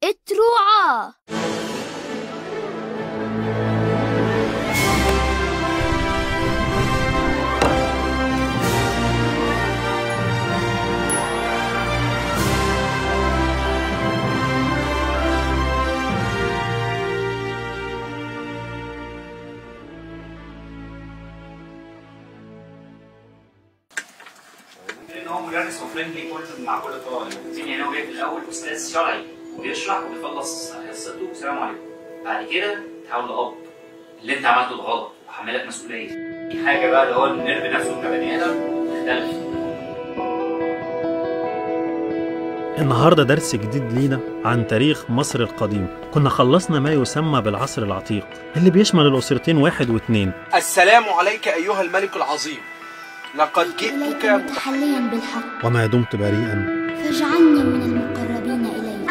اتروعا. ان هو مدرس وفريندلي مع كل الطلبه. يعني هو جاي في الاول استاذ شرعي وبيشرح وبيخلص حصته والسلام عليكم. بعد كده تحاول تقبض اللي انت عملته ده غلط وحملك مسؤوليه. في حاجه بقى اللي هو النرف نفسه كبني ادم مختلف. النهارده درس جديد لينا عن تاريخ مصر القديم. كنا خلصنا ما يسمى بالعصر العتيق اللي بيشمل الأسرتين 1 و2. السلام عليك أيها الملك العظيم، لقد جئتك متحليا بالحق وما دمت بريئا فاجعلني من المقربين إليك.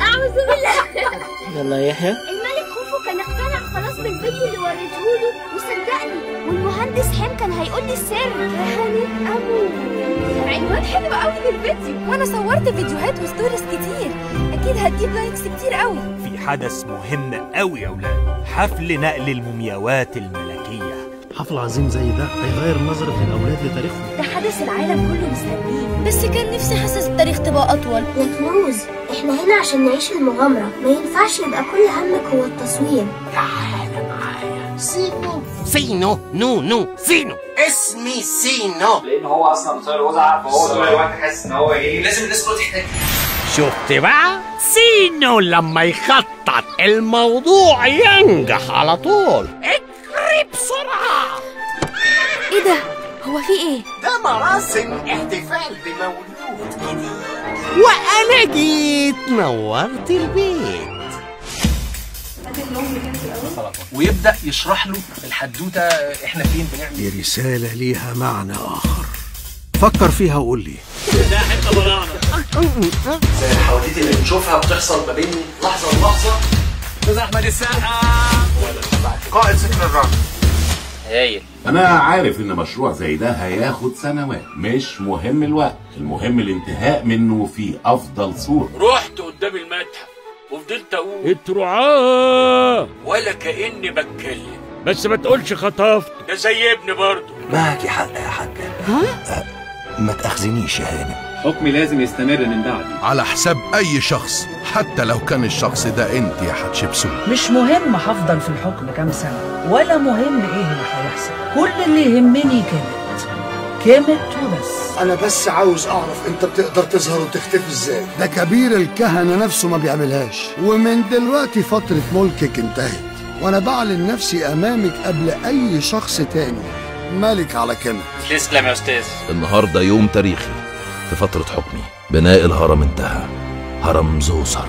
أعوذ بالله. يلا يا يحيى. الملك خوفو كان اقتنع خلاص بالفيديو اللي وريتهوله وصدقني، والمهندس حين كان هيقول لي السر. كانت أبوه. عنوان حلو قوي للفيديو، وانا صورت فيديوهات وستوريز كتير، اكيد هتجيب لايكس كتير قوي. في حدث مهم قوي يا اولاد، حفل نقل المومياوات الملكيه. حفل عظيم زي ده هيغير نظرة الأولاد لتاريخهم. ده حدث العالم كله مستنيه، بس كان نفسي حاسس التاريخ تبقى أطول. يا كنوز، احنا هنا عشان نعيش المغامرة، ما ينفعش يبقى كل همك هو التصوير. تعال معايا. سينو نو سينو. اسمي سينو. لان هو اصلا بصير وزعه، فهو طول الوقت حاسس ان هو ايه، لازم الناس كلها تحتاج. شفت بقى؟ سينو لما يخطط الموضوع ينجح على طول. اجري بسرعة. ايه ده؟ هو في ايه؟ ده مراسم احتفال بمولود جديد، وأنا جيت نورت البيت. ويبدأ يشرح له الحدوتة احنا فين بنعمل. دي رسالة ليها معنى آخر، فكر فيها وقول لي. ده حته براعنه زي الحواديت اللي بنشوفها بتحصل ما بين لحظة للحظة. استاذ احمد السقا قائد سكن الرعد. هايل. أنا عارف إن مشروع زي ده هياخد سنوات، مش مهم الوقت، المهم الانتهاء منه في أفضل صورة. رحت قدام المتحف وفضلت أقول اترعاه ولا كأني بتكلم، بس ما تقولش خطفت. ده زي ابني برضه. معك حق يا حاجة. ما تأخذنيش يا هانم. حكمي لازم يستمر من بعدي على حساب أي شخص، حتى لو كان الشخص ده أنت يا حتشبسوت. مش مهم هفضل في الحكم كام سنة، ولا مهم ايه اللي هيحصل. كل اللي يهمني كامت وبس. أنا بس عاوز أعرف أنت بتقدر تظهر وتختفي إزاي. ده كبير الكهنة نفسه ما بيعملهاش، ومن دلوقتي فترة ملكك انتهت، وأنا بعلن نفسي أمامك قبل أي شخص تاني ملك على كامت. تسلم يا استاذ. النهارده يوم تاريخي في فترة حكمي. بناء الهرم انتهى، هرم زوسر.